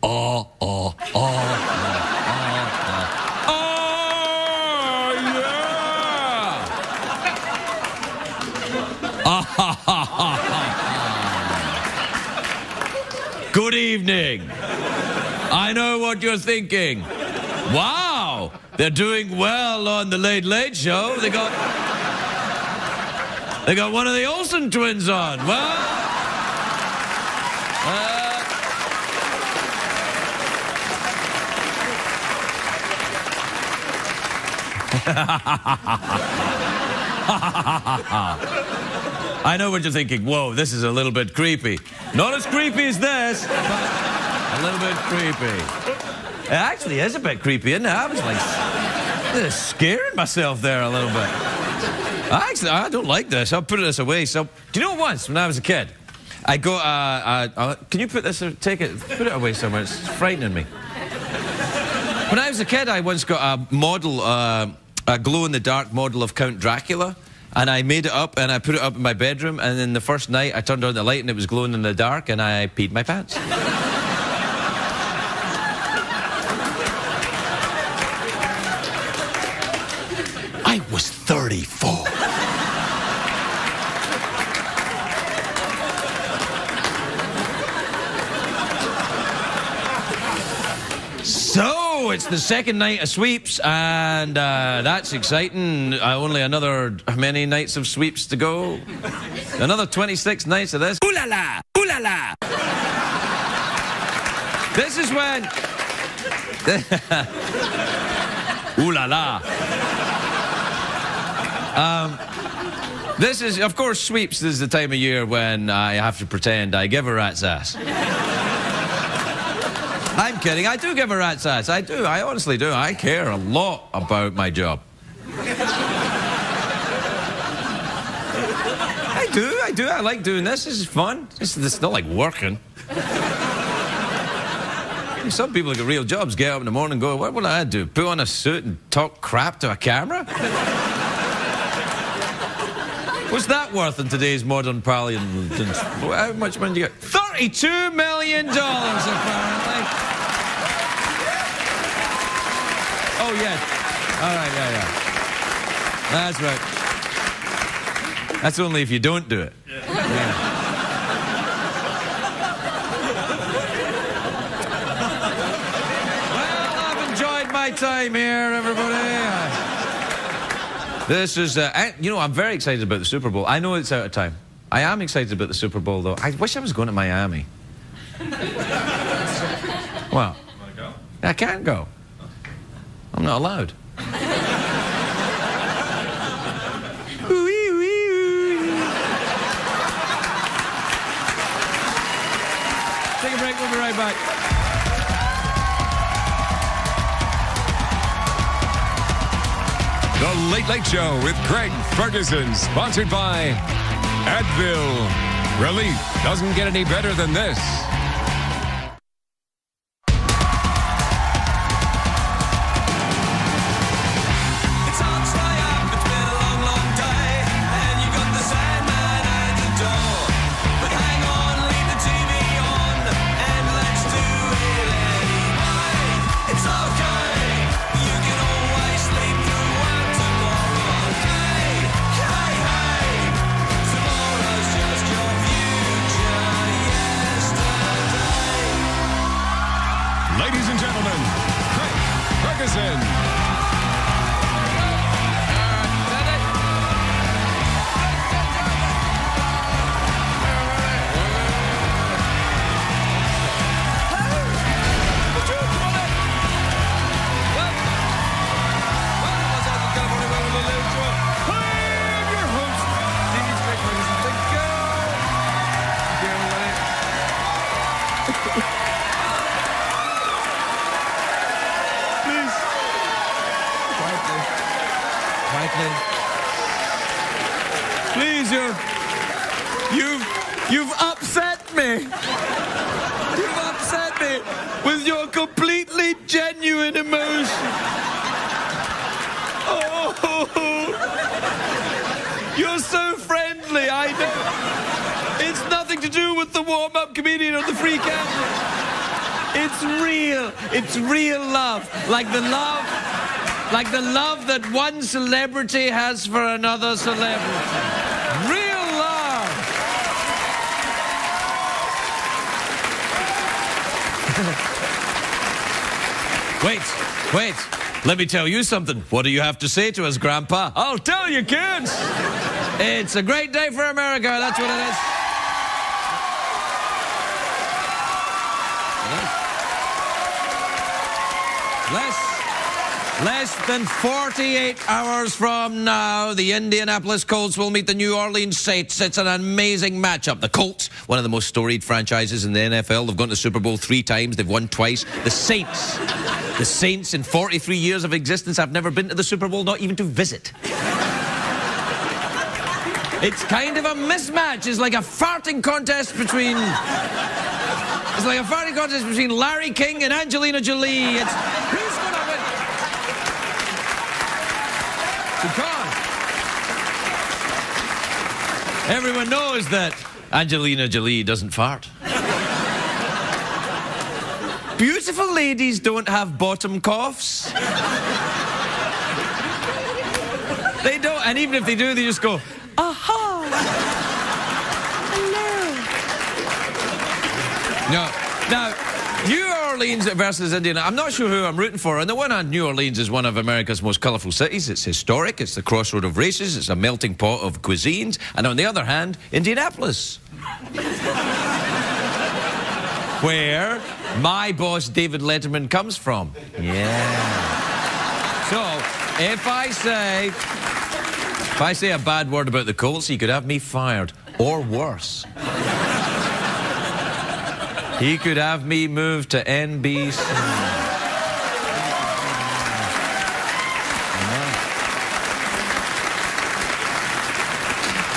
Oh, oh, oh, oh, oh, yeah! Good evening. I know what you're thinking. Wow, they're doing well on the Late Late Show. They got one of the Olsen twins on. Well, I know what you're thinking. Whoa, this is a little bit creepy. Not as creepy as this, but a little bit creepy. It actually is a bit creepy, isn't it? I was like scaring myself there a little bit. Actually, I don't like this. I'll put this away. So, do you know once when I was a kid, I got can you put this or take it? Put it away somewhere. It's frightening me. When I was a kid, I once got a model, a glow-in-the-dark model of Count Dracula, and I made it up and I put it up in my bedroom, and then the first night I turned on the light and it was glowing in the dark and I peed my pants. I was 34. So, it's the second night of sweeps, and that's exciting. Only another, how many nights of sweeps to go? Another 26 nights of this. Ooh la la! Ooh la la! This is when... Ooh la la! This is, of course, sweeps. This is the time of year when I have to pretend I give a rat's ass. I'm kidding. I do give a rat's ass. I do. I honestly do. I care a lot about my job. I do. I like doing this. This is fun. It's not like working. Some people who get real jobs get up in the morning and go, what will I do? Put on a suit and talk crap to a camera? What's that worth in today's modern parlance? How much money do you get? $32 million, apparently. Oh, yeah. All right, yeah. That's right. That's only if you don't do it. Yeah. Well, I've enjoyed my time here, everybody. This is, you know, I'm very excited about the Super Bowl. I know it's out of time. I am excited about the Super Bowl, though. I wish I was going to Miami. Well, want to go? I can't go. I'm not allowed. Take a break, we'll be right back. The Late Late Show with Greg Ferguson, sponsored by Advil. Relief doesn't get any better than this. Ladies and gentlemen, Greg Ferguson. Please, you've upset me. You've upset me with your completely genuine emotion. Oh, you're so friendly, I know. It's nothing to do with the warm-up comedian or the free camera. It's real. It's real love. Like the love that one celebrity has for another celebrity. Real love. Wait. Let me tell you something. What do you have to say to us, Grandpa? I'll tell you, kids. It's a great day for America. That's what it is. Less than 48 hours from now, the Indianapolis Colts will meet the New Orleans Saints. It's an amazing matchup. The Colts, one of the most storied franchises in the NFL. They've gone to the Super Bowl 3 times. They've won twice. The Saints, in 43 years of existence, have never been to the Super Bowl, not even to visit. It's kind of a mismatch. It's like a farting contest between... It's like a farting contest between Larry King and Angelina Jolie. It's... Who's going to win? Because everyone knows that Angelina Jolie doesn't fart. Beautiful ladies don't have bottom coughs. They don't, and even if they do, they just go, aha! Hello. Now, New Orleans versus Indiana. I'm not sure who I'm rooting for. On the one hand, New Orleans is one of America's most colourful cities. It's historic. It's the crossroad of races. It's a melting pot of cuisines. And on the other hand, Indianapolis, where my boss David Letterman comes from. Yeah. So, if I say a bad word about the Colts, he could have me fired, or worse. He could have me moved to NBC.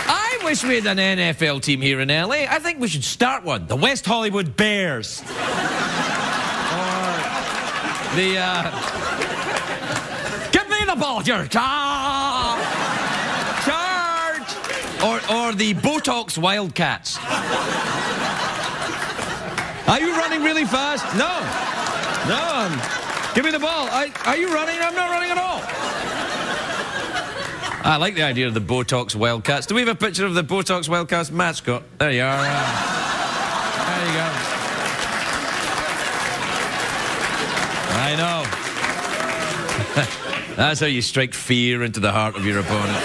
I wish we had an NFL team here in LA. I think we should start one. The West Hollywood Bears. Or the, give me the ball, Charge! Or the Botox Wildcats. Are you running really fast? No. Give me the ball. Are you running? I'm not running at all. I like the idea of the Botox Wildcats. Do we have a picture of the Botox Wildcats mascot? There you are. There you go. I know. That's how you strike fear into the heart of your opponent.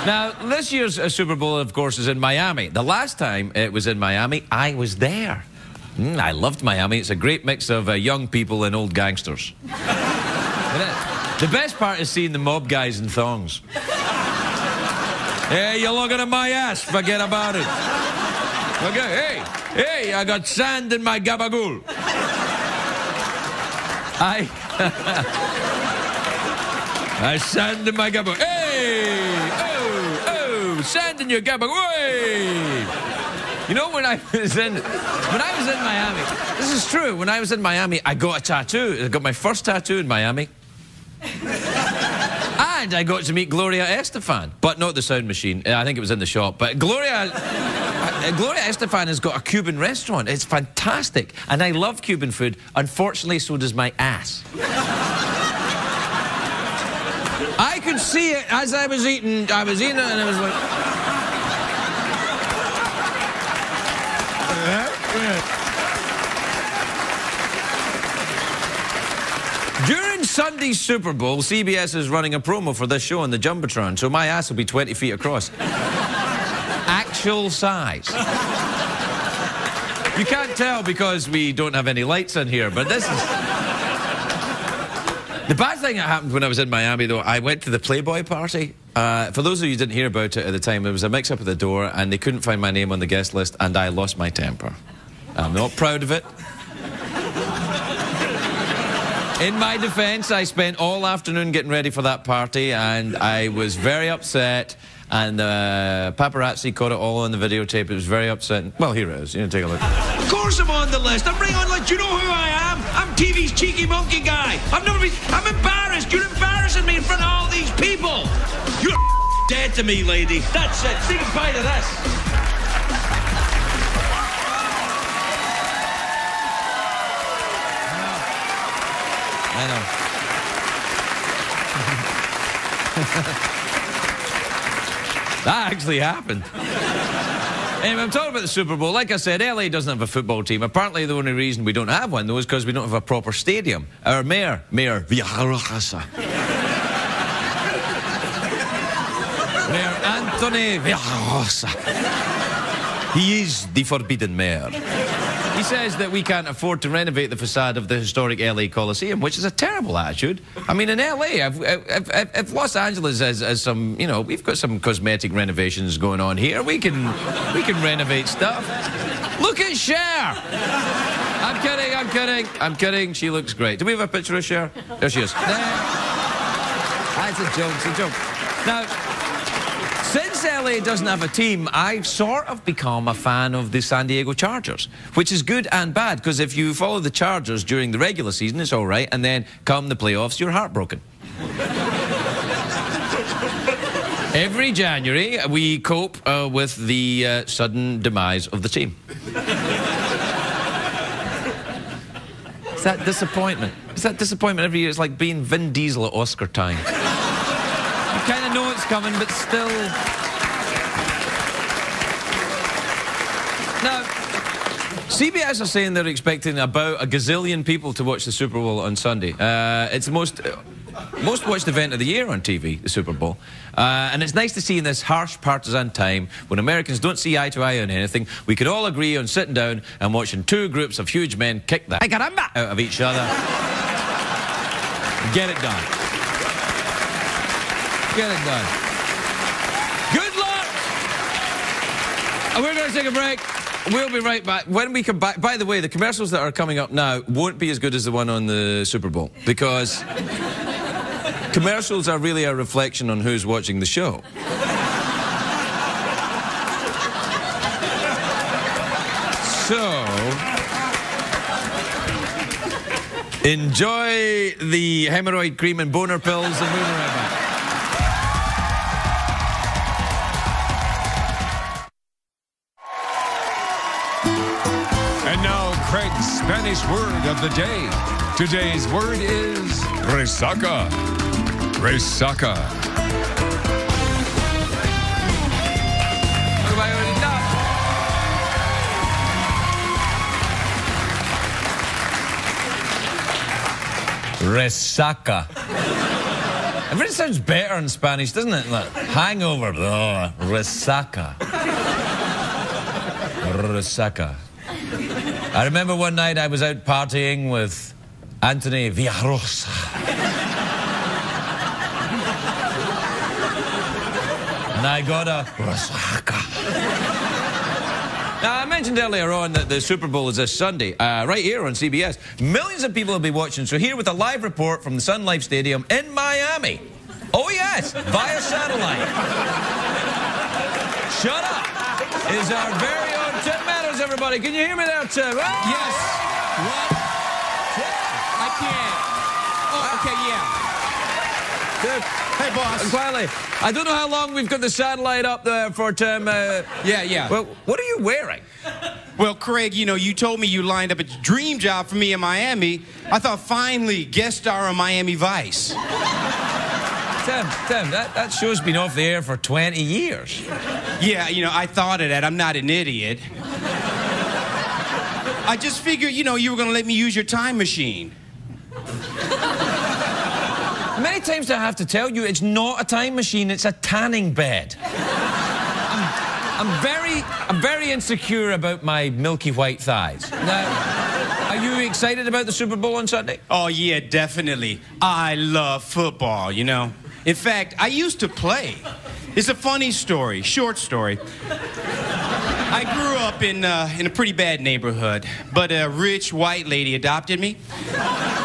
Now, this year's Super Bowl, of course, is in Miami. The last time it was in Miami, I was there. I loved Miami. It's a great mix of young people and old gangsters. The best part is seeing the mob guys in thongs. Hey, you're looking at my ass. Forget about it. Okay, hey, I got sand in my gabagool. I sand in my gabagool. Hey, oh, sand in your gabagool. Hey. You know, when I was in Miami, this is true, when I was in Miami, I got a tattoo. I got my first tattoo in Miami. And I got to meet Gloria Estefan, but not the sound machine. I think it was in the shop. But Gloria Estefan has got a Cuban restaurant. It's fantastic. And I love Cuban food. Unfortunately, so does my ass. I could see it as I was eating. I was eating it and I was like... During Sunday's Super Bowl, CBS is running a promo for this show on the Jumbotron, so my ass will be 20 feet across. Actual size. You can't tell because we don't have any lights in here, but this is... The bad thing that happened when I was in Miami, though, I went to the Playboy party. For those of you who didn't hear about it at the time, there was a mix-up at the door, and they couldn't find my name on the guest list, and I lost my temper. I'm not proud of it. In my defense, I spent all afternoon getting ready for that party, and I was very upset, and paparazzi caught it all on the videotape. It was very upsetting. Well, here it is. You know, take a look. Of course I'm on the list. I'm bringing on, like, do you know who I am? I'm TV's cheeky monkey guy. I'm embarrassed. You're embarrassing me in front of all these people. You're dead to me, lady. That's it. Say goodbye to this. I know. That actually happened. Anyway, I'm talking about the Super Bowl. Like I said, LA doesn't have a football team. Apparently, the only reason we don't have one, though, is because we don't have a proper stadium. Our Mayor Villarrosa. Mayor Anthony Villarrosa. He is the forbidden mayor. He says that we can't afford to renovate the facade of the historic LA Coliseum, which is a terrible attitude. I mean, in LA, if Los Angeles has some, you know, we've got some cosmetic renovations going on here. We can renovate stuff. Look at Cher. I'm kidding. She looks great. Do we have a picture of Cher? There she is. That's a joke. It's a joke. Now, since LA doesn't have a team, I've sort of become a fan of the San Diego Chargers, which is good and bad, because if you follow the Chargers during the regular season, it's all right, and then come the playoffs, you're heartbroken. Every January, we cope with the sudden demise of the team. It's that disappointment. It's that disappointment every year. It's like being Vin Diesel at Oscar time. You kind of know it's coming, but still... Now, CBS are saying they're expecting about a gazillion people to watch the Super Bowl on Sunday. It's the most watched event of the year on TV, the Super Bowl. And it's nice to see in this harsh partisan time, when Americans don't see eye to eye on anything, we can all agree on sitting down and watching two groups of huge men kick the caramba out of each other. Get it done. Get it done. Good luck! And we're going to take a break. We'll be right back. When we come back, by the way, the commercials that are coming up now won't be as good as the one on the Super Bowl, because commercials are really a reflection on who's watching the show. So, enjoy the hemorrhoid cream and boner pills, and we'll be right back. And now, Craig's Spanish word of the day. Today's word is resaca. Resaca. Resaca. It really sounds better in Spanish, doesn't it? Like, hangover. Oh, resaca. Resaca. I remember one night I was out partying with Anthony Villarrosa. And I got a resaca. Now, I mentioned earlier on that the Super Bowl is this Sunday, right here on CBS. Millions of people will be watching, so here with a live report from the Sun Life Stadium in Miami. Oh, yes, via satellite. Shut up is our very own Tim Meadows, everybody. Can you hear me there, Tim? Ah! Yes. What? I can't. Oh, okay, yeah. Hey, boss. Quietly. I don't know how long we've got the satellite up there for, Tim. Yeah. Well, what are you wearing? Well, Craig, you know, you told me you lined up a dream job for me in Miami. I thought, finally, guest star on Miami Vice. Tim, that show's been off the air for 20 years. Yeah, you know, I thought of that. I'm not an idiot. I just figured, you know, you were going to let me use your time machine. How many times do I have to tell you it's not a time machine, it's a tanning bed? I'm very insecure about my milky white thighs. Now, are you excited about the Super Bowl on Sunday? Oh, yeah, definitely. I love football, you know. In fact, I used to play. It's a funny story, short story. I grew up in a pretty bad neighborhood, but a rich white lady adopted me. Yeah.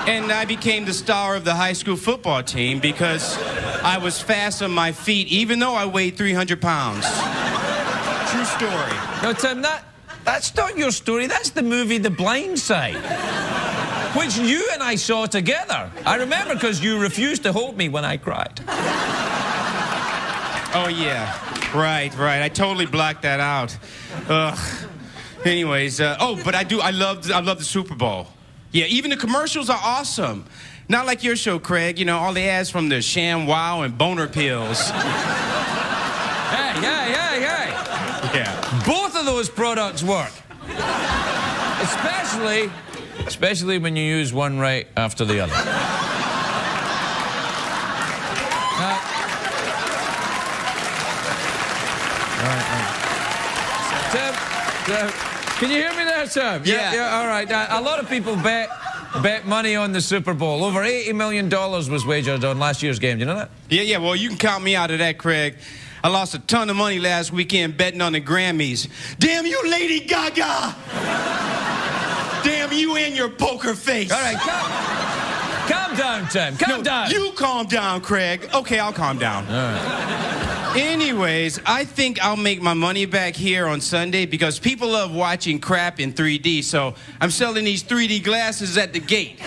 And I became the star of the high school football team because I was fast on my feet, even though I weighed 300 pounds. True story. No, Tim, that's not your story. That's the movie The Blind Side, which you and I saw together. I remember because you refused to hold me when I cried. Oh, yeah. Right. I totally blocked that out. Ugh. Anyways, but I love the Super Bowl. Yeah, even the commercials are awesome. Not like your show, Craig. You know, all the ads from the ShamWow and boner pills. Hey. Yeah. Both of those products work. Especially when you use one right after the other. Tim, can you hear me there, Tim? Yeah. All right. A lot of people bet money on the Super Bowl. Over $80 million was wagered on last year's game. Do you know that? Yeah, well, you can count me out of that, Craig. I lost a ton of money last weekend betting on the Grammys. Damn you, Lady Gaga! Damn you and your poker face. All right, calm down, Tim. Calm down. You calm down, Craig. Okay, I'll calm down. All right. Anyways, I think I'll make my money back here on Sunday because people love watching crap in 3D, so I'm selling these 3D glasses at the gate.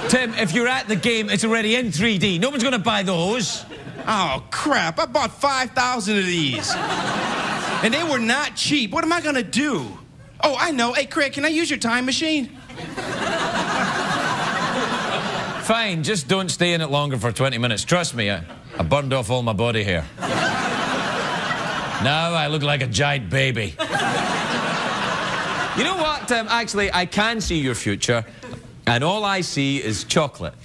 Tim, if you're at the game, it's already in 3D. No one's going to buy those. Oh, crap. I bought 5,000 of these. And they were not cheap. What am I going to do? Oh, I know. Hey, Craig, can I use your time machine? Fine, just don't stay in it longer for 20 minutes. Trust me, I burned off all my body hair. Now I look like a giant baby. You know what, Tim? Actually, I can see your future, and all I see is chocolate.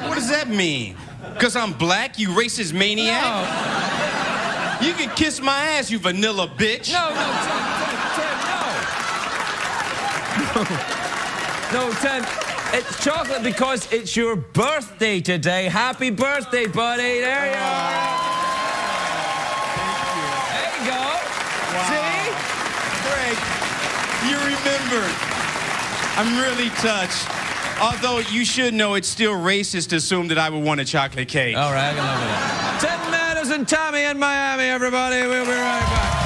What does that mean? Because I'm black, you racist maniac? No. You can kiss my ass, you vanilla bitch. No, Tim. It's chocolate because it's your birthday today. Happy birthday, buddy. There you are. There you go. Wow. See? Craig, you remembered. I'm really touched. Although you should know it's still racist to assume that I would want a chocolate cake. All right, I can live with it. Tim Meadows and Tommy in Miami, everybody. We'll be right back.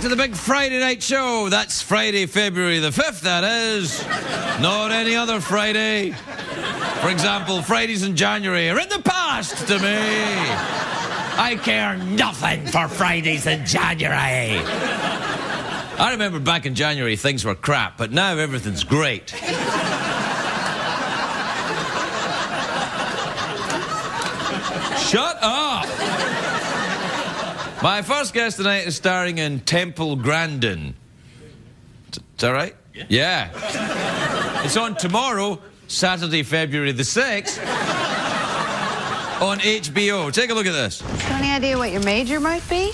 To the big Friday night show. That's Friday, February the 5th, that is. Not any other Friday. For example, Fridays in January are in the past to me. I care nothing for Fridays in January. I remember back in January things were crap, but now everything's great. Shut up! My first guest tonight is starring in Temple Grandin. Is that right? Yeah. It's on tomorrow, Saturday, February the 6th, on HBO. Take a look at this. Any idea what your major might be?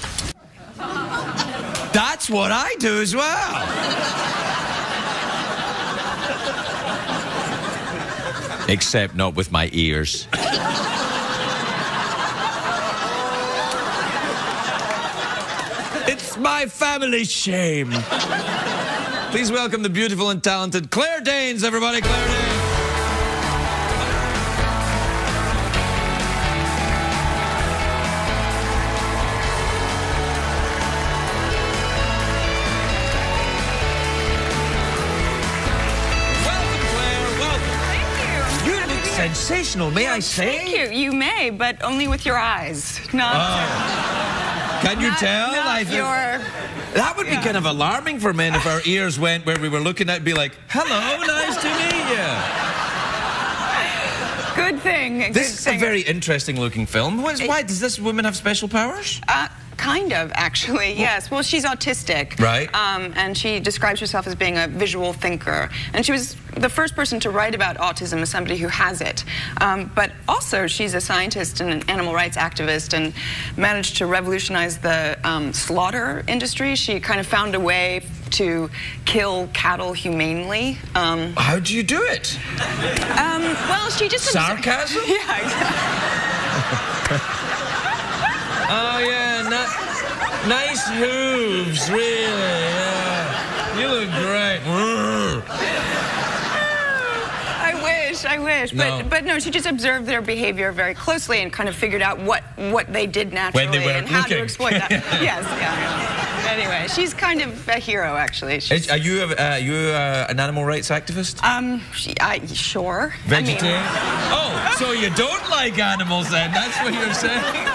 That's what I do as well. Except not with my ears. It's my family's shame. Please welcome the beautiful and talented Claire Danes, everybody. Claire Danes. Welcome, Claire. Welcome. Thank you. You look sensational, may I say? Thank you. You may, but only with your eyes. Not. Can you tell? Not your... That would be kind of alarming for men if our ears went where we were looking at, be like, hello, nice to meet you. Good thing. This is a very interesting looking film. Why does this woman have special powers? Kind of, actually, yes. Well, she's autistic. Right. And she describes herself as being a visual thinker. And she was the first person to write about autism as somebody who has it. But also, she's a scientist and an animal rights activist and managed to revolutionize the slaughter industry. She kind of found a way to kill cattle humanely. How do you do it? Well, she just... Sarcasm? Yeah, exactly. Oh, yeah, nice hooves, really, yeah. You look great. I wish. I wish. No. But no, she just observed their behavior very closely and kind of figured out what they did naturally When they weren't and how looking. to exploit that. Yes, yeah. Anyway, she's kind of a hero, actually. Are you an animal rights activist? Sure. Vegetarian? So you don't like animals then? That's what you're saying?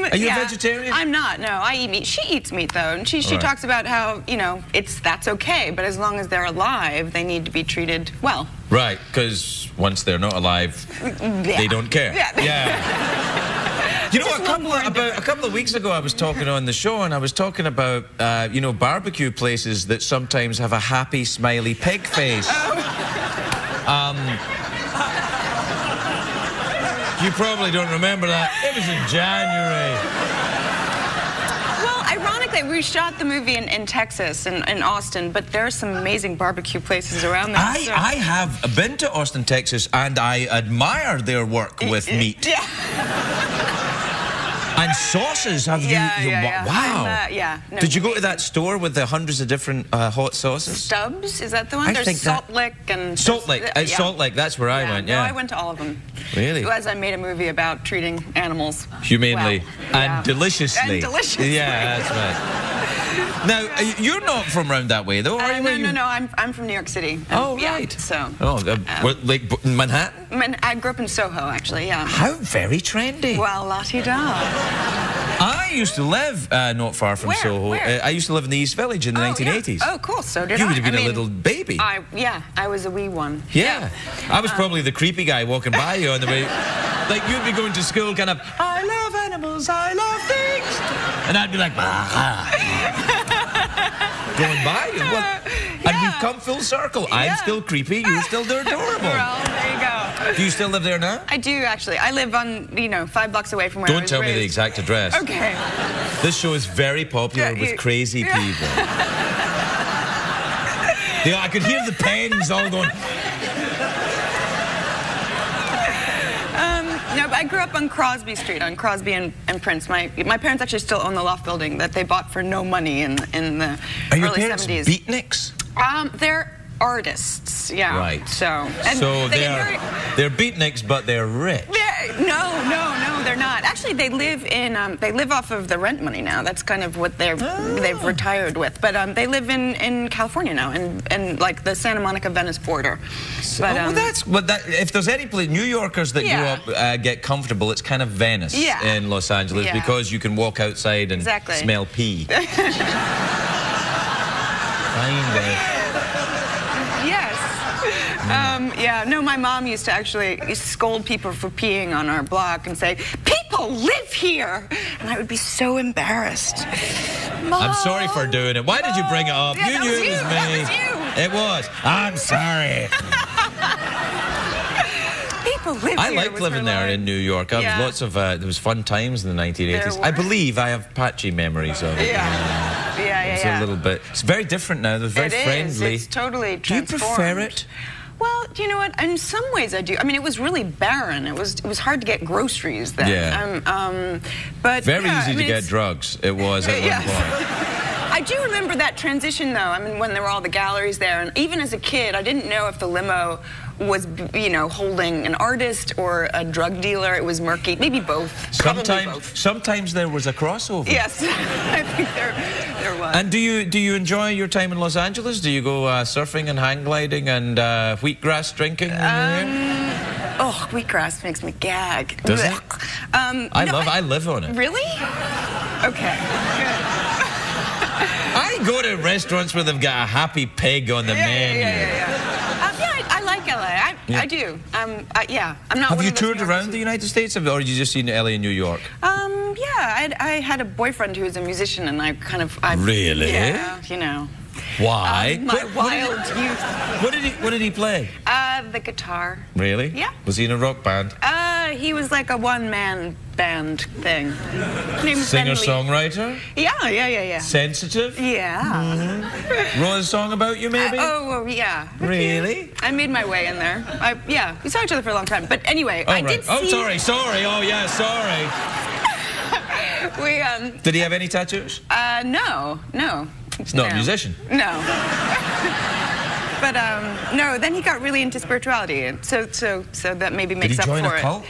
Are you a vegetarian? I'm not, no. I eat meat. She eats meat, though. And she Right. talks about how, you know, that's okay, but as long as they're alive, they need to be treated well. Right, because once they're not alive, they don't care. Yeah. You know, a couple of weeks ago, I was talking on the show, and I was talking about, you know, barbecue places that sometimes have a happy, smiley pig face. You probably don't remember that. It was in January. Well, ironically, we shot the movie in Texas, in Austin, but there are some amazing barbecue places around there. I have been to Austin, Texas, and I admire their work with meat. Yeah. And sauces, have you? Wow. No, Did you go to that store with the hundreds of different hot sauces? Stubbs, is that the one? I There's think Salt Lick and... Salt Lick. Salt Lick, that's where I went, No, I went to all of them. Really? As I made a movie about treating animals Humanely. well. And deliciously. And deliciously. Yeah, that's right. Now, you're not from round that way, though, are you? No, I'm from New York City. Oh, yeah, right. So... like Manhattan? I grew up in Soho, actually, yeah. How very trendy. Well, la-ti-da. I used to live not far from Soho. Where? I used to live in the East Village in the 1980s. Yeah. Oh, cool. So did I. You would have been a little baby. I was a wee one. Yeah. I was probably the creepy guy walking by you on the way. Like, you'd be going to school kind of, I love animals, I love things. And I'd be like, going by you. Well, and we've come full circle. I'm still creepy, you're still adorable. Well, there you go. Do you still live there now? I do, actually. I live on, 5 blocks away from where I was Don't tell me the exact address. Okay. This show is very popular with crazy people. I could hear the pens all going... No, but I grew up on Crosby Street, on Crosby and Prince. My parents actually still own the loft building that they bought for no money in the Are your early parents 70s. beatniks? They're artists, yeah. Right. So they're beatniks, but they're rich. No, they're not. Actually, they live off of the rent money now. That's kind of what they've retired with. But they live in California now, in like the Santa Monica Venice border. But if there's any place, New Yorkers that grew up get comfortable, it's kind of Venice in Los Angeles because you can walk outside and smell pee. No, my mom used to actually scold people for peeing on our block and say, people live here! And I would be so embarrassed. Mom, I'm sorry for doing it. Why did you bring it up? Yeah, you knew it was me. That was you. It was. I'm sorry. People live here. I liked living there in New York. There was fun times in the 1980s. I believe I have patchy memories of it. It's a little bit. It's very different now. They're very friendly. It's totally transformed. Do you prefer it? Well, you know what? In some ways, I do. I mean, it was really barren. It was hard to get groceries then. Yeah. But very easy to get drugs. It was at one point. I do remember that transition, though. I mean, when there were all the galleries there, and even as a kid, I didn't know if the limo was, holding an artist or a drug dealer. It was murky. Maybe both. Sometimes there was a crossover. Yes, I think there was. And do you enjoy your time in Los Angeles? Do you go surfing and hang gliding and wheatgrass drinking? Oh, wheatgrass makes me gag. Does it? I live on it. Really? Okay, good. I go to restaurants where they've got a happy pig on the menu. I like LA. I do. I'm not. Have you toured around the United States, or have you just seen LA and New York? I had a boyfriend who was a musician, and Really? Yeah, Why? My wild youth. What did he play? The guitar. Really? Yeah. Was he in a rock band? He was like a one-man band thing. Singer-songwriter? Yeah. Sensitive? Yeah. Wrote a song about you, maybe? Yeah. Really? I made my way in there. We saw each other for a long time. But anyway, I did see... sorry. Oh, yeah, sorry. Did he have any tattoos? No. He's not a musician. No. no, then he got really into spirituality, and so that maybe makes up for it. Did he join a cult?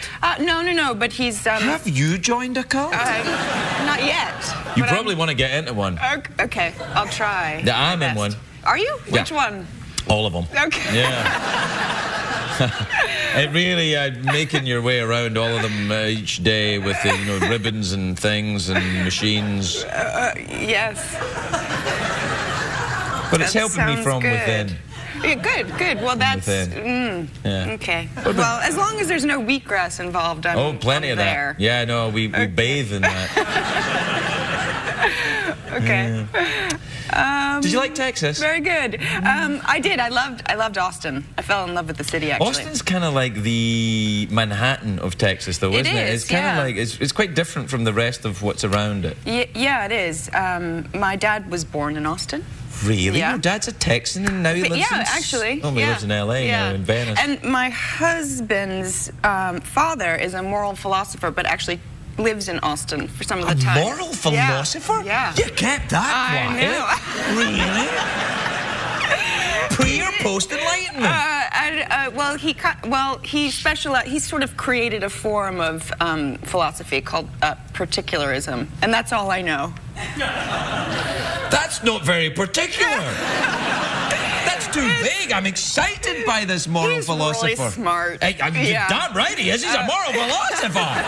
No, but he's... Have you joined a cult? Not yet. You probably want to get into one. Okay, I'll try. Yeah, I'm in one. Are you? Yeah. Which one? All of them. Okay. Yeah. It really, making your way around all of them each day with the, ribbons and things and machines. Yes. But it's helping me from within. Yeah, good. Well, that's... Okay. Well, as long as there's no wheatgrass involved, I'm plenty of there. that. Yeah, no, we bathe in that. Okay. Did you like Texas? Very good. I did. I loved Austin. I fell in love with the city, actually. Austin's kind of like the Manhattan of Texas, though, isn't it? It's kind of like, it's quite different from the rest of what's around it. Yeah, it is. My dad was born in Austin. Really? Yeah. Your dad's a Texan and now he lives in... Yeah, actually. Oh, he lives in L.A. now, in Venice. And my husband's father is a moral philosopher, but actually lives in Austin for some of the time. A moral philosopher? Yeah. You kept that quiet? Really? Pre or post-enlightenment? He specialized. He sort of created a form of philosophy called particularism, and that's all I know. That's not very particular. That's too vague. I'm excited by this moral philosopher. He's really smart. You're damn right he is. He's a moral philosopher.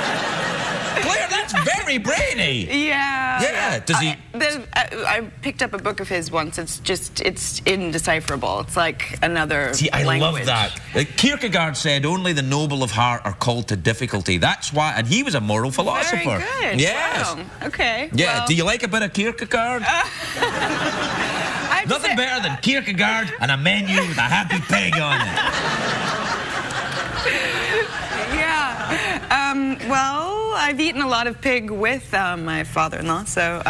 Claire, that's very brainy. Yeah. Does he... I picked up a book of his once. It's indecipherable. It's like another I language. love that. Kierkegaard said only the noble of heart are called to difficulty. That's why, and he was a moral philosopher. Very good. Yes. Wow. Okay. Yeah. Well, Do you like a bit of Kierkegaard? Nothing better than Kierkegaard and a menu with a happy pig on it. Well, I've eaten a lot of pig with my father-in-law, so...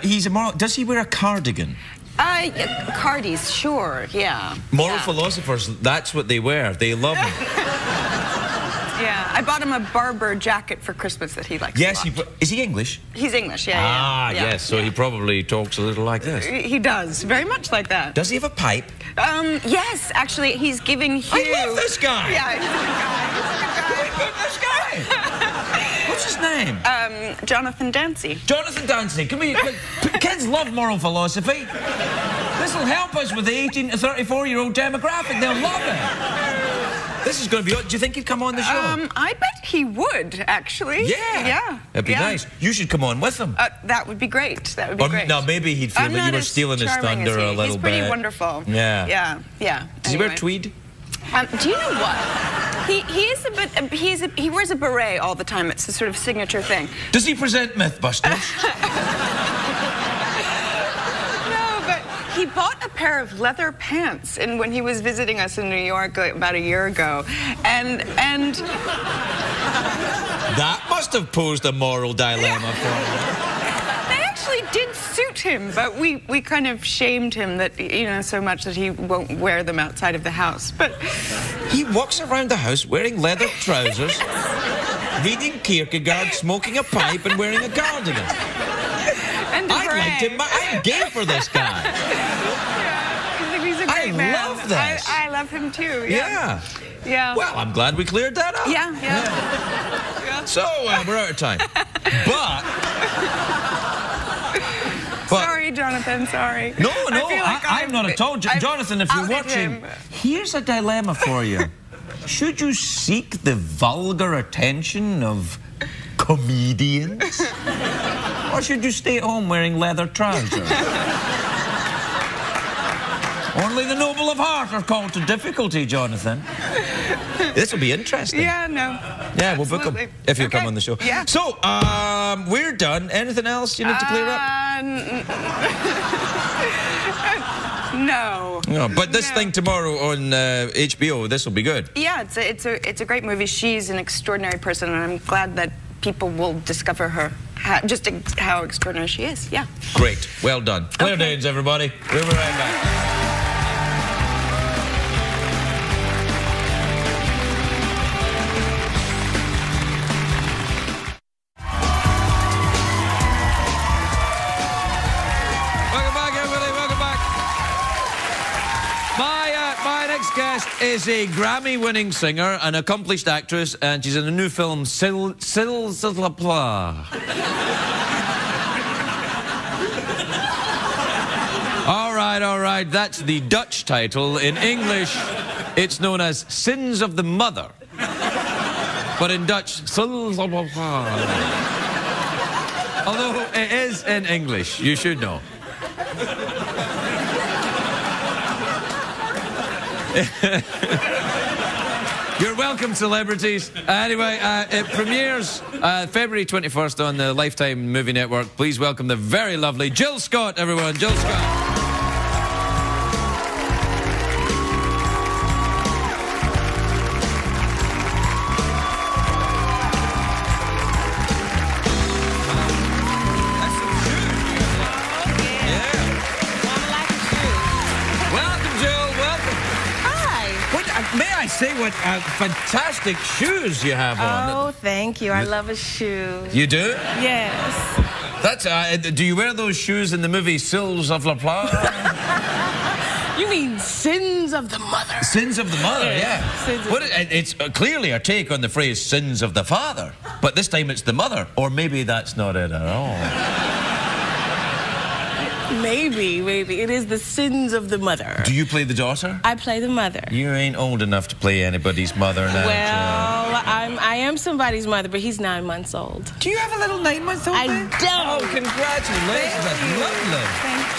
he's a moral... Does he wear a cardigan? Cardies, sure, yeah. Moral philosophers, that's what they wear. They love them. Yeah, I bought him a Barber jacket for Christmas that he likes Yes, a lot. Is he English? He's English, yeah. Yes, so he probably talks a little like this. He does, very much like that. Does he have a pipe? Yes, actually, he's giving Hugh... I love this guy! Yeah, he's a good guy. This guy! What's his name? Jonathan Dancy. Jonathan Dancy. Kids love moral philosophy. This will help us with the 18 to 34-year-old demographic. They'll love it. This is going to be... Do you think he'd come on the show? I bet he would, actually. Yeah. It'd be nice. You should come on with him. That would be great. That would be great. No, maybe he'd feel that you were stealing his thunder a little bit. He's pretty wonderful. Yeah. Does he wear tweed? Do you know what? He is a bit. He wears a beret all the time. It's a sort of signature thing. Does he present Mythbusters? No, but he bought a pair of leather pants when he was visiting us in New York about a year ago, and that must have posed a moral dilemma for him. They actually did suit him, but we kind of shamed him that, so much that he won't wear them outside of the house. But he walks around the house wearing leather trousers, reading Kierkegaard, smoking a pipe, and wearing a cardigan. And I'm gay for this guy. He's a great man. I love this. I love him too. Yeah. Well, I'm glad we cleared that up. Yeah. So, we're out of time. Sorry, Jonathan, sorry. No, I'm not at all. Jonathan, if you're watching, here's a dilemma for you. Should you seek the vulgar attention of comedians? Or should you stay at home wearing leather trousers? Only the noble of heart are called to difficulty, Jonathan. This will be interesting. Yeah, we'll book him if you come on the show. Yeah. So, we're done. Anything else you need to clear up? No. But this thing tomorrow on HBO, this will be good. Yeah, it's a great movie. She's an extraordinary person, and I'm glad that people will discover her, just how extraordinary she is. Yeah. Great. Well done. Claire Danes, everybody. We'll be right back. is a Grammy-winning singer, an accomplished actress, and she's in a new film, Silzapla. All right, that's the Dutch title. In English, it's known as Sins of the Mother. But in Dutch, Silzapla. Although it is in English, you should know. You're welcome, celebrities. Anyway, it premieres February 21st on the Lifetime Movie Network. Please welcome the very lovely Jill Scott, everyone. Jill Scott. May I say what fantastic shoes you have on? Oh, thank you. I love a shoe. You do? Yes. That's. Do you wear those shoes in the movie Sils of La Plata? You mean Sins of the Mother? Sins of the Mother, yeah. It's clearly a take on the phrase Sins of the Father, but this time it's the mother, or maybe that's not it at all. Maybe. It is the Sins of the Mother. Do you play the daughter? I play the mother. You ain't old enough to play anybody's mother now. Well, I am somebody's mother, but he's 9 months old. Do you have a little 9-month-old? I baby? don't. Oh, congratulations. That's lovely. Thank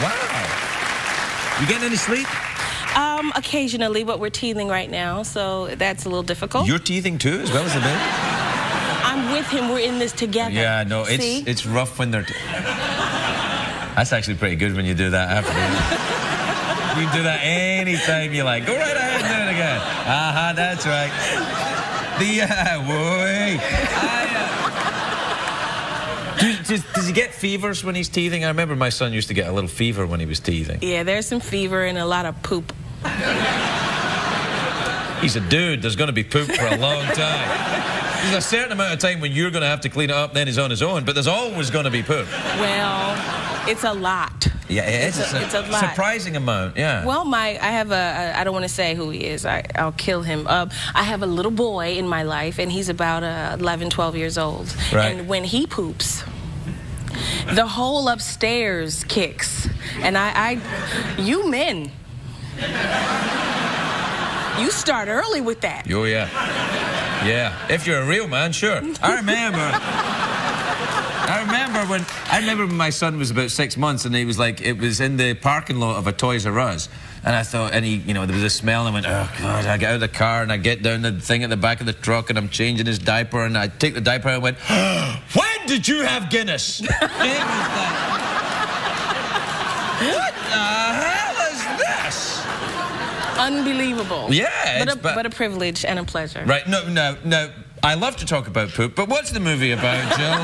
Wow. You getting any sleep? you. Occasionally, but we're teething right now, so that's a little difficult. You're teething too, as well as the baby? I'm with him. We're in this together. Yeah, no, it's rough when they're... That's actually pretty good when you do that after. You can do that anytime you like. Go right ahead and do it again. That's right. Does he get fevers when he's teething? I remember my son used to get a little fever when he was teething. Yeah, there's some fever and a lot of poop. He's a dude. There's going to be poop for a long time. There's a certain amount of time when you're going to have to clean it up, then he's on his own, but there's always going to be poop. Well, it's a lot. Yeah, it's a lot. Surprising amount, yeah. Well, I have I don't want to say who he is. I'll kill him. I have a little boy in my life, and he's about 11, 12 years old. Right. And when he poops, the whole upstairs kicks. And you men, you start early with that. Oh, yeah. Yeah, if you're a real man, sure. I remember when my son was about 6 months, and he was like, it was in the parking lot of a Toys R Us, and I thought, and there was a smell, and I went, oh God, I get out of the car, and I get down the thing at the back of the truck, and I'm changing his diaper, and I take the diaper out and went, when did you have Guinness? It was like, what the hell is this? Unbelievable. Yeah, but a privilege and a pleasure. Right, no. I love to talk about poop, but what's the movie about, Jill?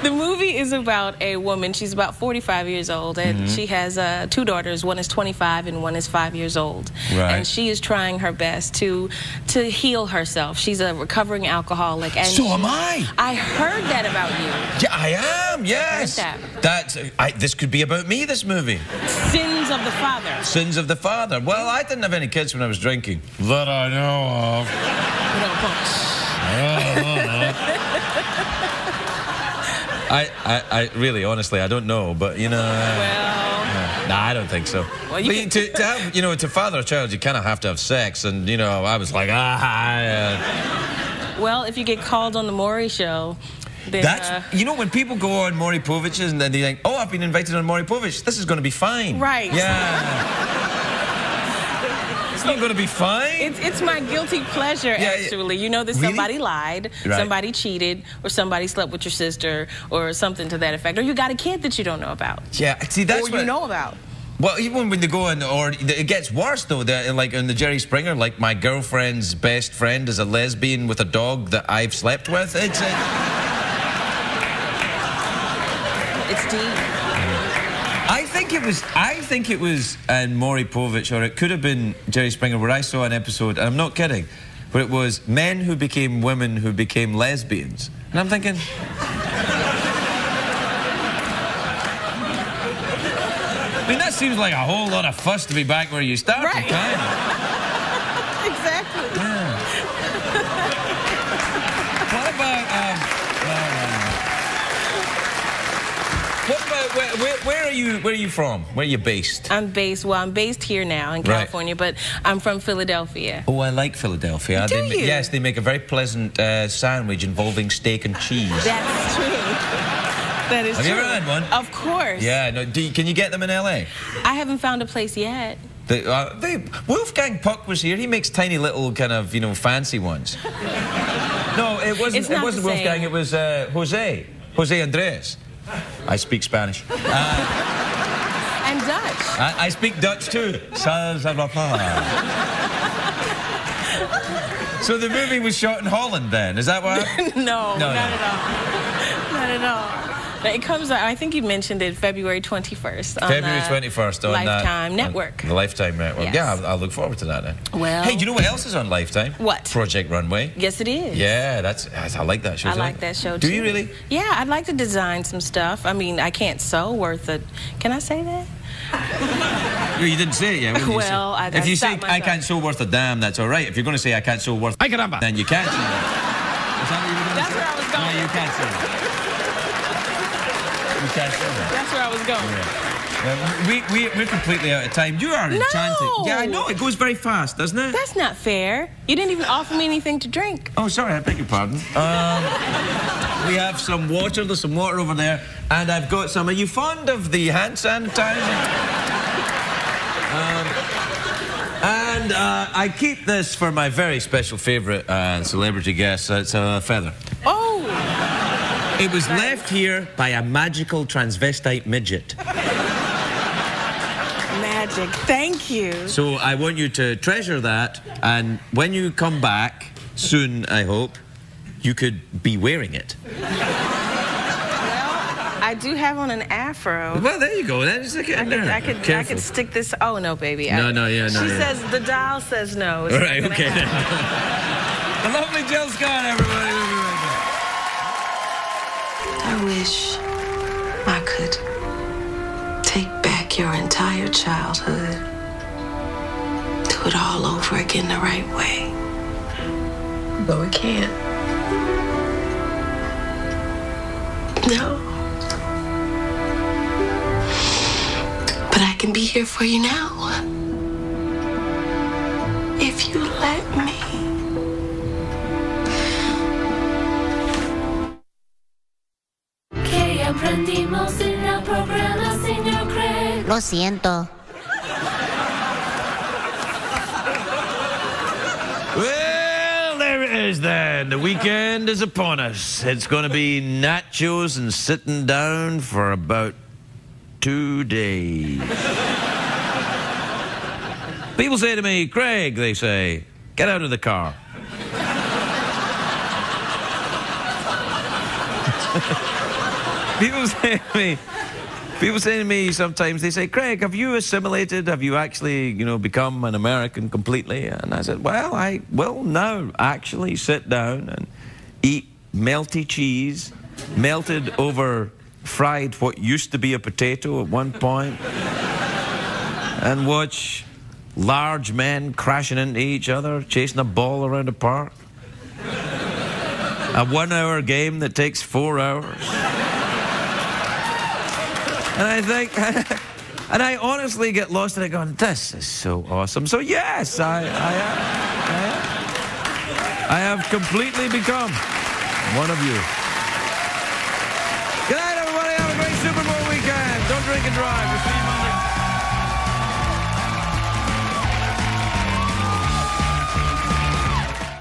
The movie is about a woman. She's about 45 years old, and she has 2 daughters. One is 25 and one is 5 years old. Right. And she is trying her best to heal herself. She's a recovering alcoholic. And so am I. I heard that about you. Yeah, I am, yes. I heard that. This could be about me, this movie. Sins of the Father. Sins of the Father. Well, I didn't have any kids when I was drinking. That I know of. I really, honestly, I don't know, but you know. Well. Nah, I don't think so. Well, to have, to father a child, you kind of have to have sex, and I was like, Well, if you get called on the Maury show. Then, that's when people go on Maury Povich's and then they think, oh, I've been invited on Maury Povich. This is going to be fine. Right. Yeah. It's not going to be fine. It's my guilty pleasure, actually. You know that somebody lied, somebody cheated, or somebody slept with your sister, or something to that effect. Or you got a kid that you don't know about. Yeah, see, that's what you know about. Well, even when they go on, or it gets worse, though. Like on the Jerry Springer, like my girlfriend's best friend is a lesbian with a dog that I've slept with. It's deep. I think it was Maury Povich, or it could have been Jerry Springer, where I saw an episode, and I'm not kidding, where it was men who became women who became lesbians. And I'm thinking... I mean, that's seems like a whole lot of fuss to be back where you started, Right. kind of. Exactly. Yeah. What about, where are you from? Where are you based? I'm based here now in California, but I'm from Philadelphia. Oh, I like Philadelphia. Do you? Yes, they make a very pleasant sandwich involving steak and cheese. That's true. That is Have true. you ever had one? Of course. Yeah. No. Can you get them in LA? I haven't found a place yet. Wolfgang Puck was here. He makes tiny little kind of, fancy ones. No, it wasn't. It's not It wasn't the Wolfgang. same. It was Jose Andres. I speak Spanish. And Dutch. I speak Dutch too. So the movie was shot in Holland then, is that why? No, not at all. Not at all. It comes out, I think you mentioned it, February 21st. On February 21st on Lifetime Network. The Lifetime Network. Yes. Yeah, I'll look forward to that then. Well. Hey, do you know what else is on Lifetime? What? Project Runway. Yes, it is. Yeah, I like that show. I like that show too. Do you really? Yeah, I'd like to design some stuff. I mean, I can't sew worth it. Can I say that? Well, you didn't say it yet. Well, I if you say stopped I myself. can't sew worth a damn, that's all right. If you're going to say I can't sew worth, Ay, caramba. then you can't say that. Is that what you were going to That's say? where I was going. No, you can't say that. You can't say that. That's where I was going. We're completely out of time. You are enchanted. Yeah, I know. It goes very fast, doesn't it? That's not fair. You didn't even offer me anything to drink. Oh, sorry, I beg your pardon. We have some water. There's some water over there. And I've got some. Are you fond of the hand sanitizer? And I keep this for my very special favourite celebrity guest. It's a feather. Oh! It was left here by a magical transvestite midget. Magic. Thank you. So I want you to treasure that, and when you come back, soon, I hope, you could be wearing it. I do have on an afro. Well, there you go. Then just look at I could stick this. Oh no, baby. No, yeah. She says the dial says no. It's All not right, gonna okay. happen. The lovely Jill Scott, everybody. We'll be right back. I wish I could take back your entire childhood, do it all over again the right way. But we can't. No. But I can be here for you now. If you let me. ¿Qué aprendimos en el programa, señor Craig? Lo siento. Well, there it is then. The weekend is upon us. It's going to be nachos and sitting down for about 2 days. People say to me, Craig, they say, get out of the car. People say to me sometimes, they say, Craig, have you assimilated? Have you actually, become an American completely? And I said, well, I will now actually sit down and eat melty cheese, melted over fried what used to be a potato at one point, and watch large men crashing into each other, chasing a ball around a park. A 1-hour game that takes 4 hours. And I think, and I honestly get lost in it going, this is so awesome. So yes, I have completely become one of you. Good night, everybody. Have a great Super Bowl weekend. Don't drink and drive.